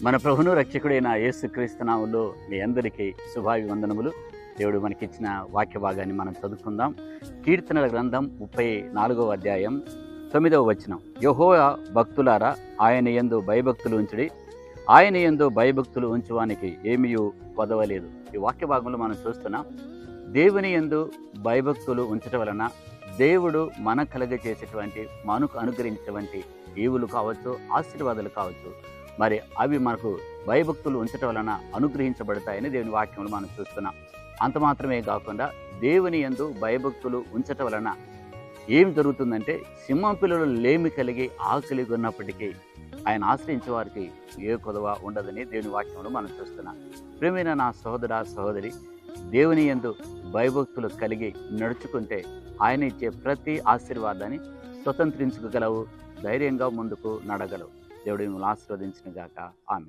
మన ప్రభువును రక్షకుడైన యేసుక్రీస్తు నామములో మీ అందరికీ శుభాభివందనములు. దేవుడు మనకిచ్చిన వాక్య భాగాన్ని మనం చదువుకుందాం. కీర్తనల గ్రంథం 34వ అధ్యాయం 9వ వచనం. యెహోవా భక్తులారా, ఆయన యందు భయభక్తులు ఉంచుడి, ఆయన యందు భయభక్తులు ఉంచువానికి ఏమీయూ కొదవలేదు. ఈ వాక్య భాగంలో మనం చూస్తున్నాం, దేవుని యందు భయభక్తులు ఉంచటం వలన దేవుడు మనకు కలుగజేసేటువంటి, మనకు అనుగ్రహించేటువంటి ఈవులు కావచ్చు, ఆశీర్వాదాలు కావచ్చు, మరి అవి మనకు భయభక్తులు ఉంచటం వలన అనుగ్రహించబడతాయని దేవుని వాక్యంలో మనం చూస్తున్నాం. అంత మాత్రమే కాకుండా దేవుని యందు భయభక్తులు ఉంచటం వలన ఏం జరుగుతుందంటే, సింహం పిల్లలు లేమి కలిగి ఆకలి ఉన్నప్పటికీ ఆయన ఆశ్రయించే వారికి ఏ కొదవ ఉండదని దేవుని వాక్యంలో మనం చూస్తున్నాం. ప్రియమైన నా సహోదర సహోదరి, దేవుని యందు భయభక్తులు కలిగి నడుచుకుంటే ఆయన ఇచ్చే ప్రతి ఆశీర్వాదాన్ని స్వతంత్రించుకోగలవు, ధైర్యంగా ముందుకు నడగలవు. దేవుడు మిమ్మల్ని ఆశీర్వదించిన గాక. ఆమేన్.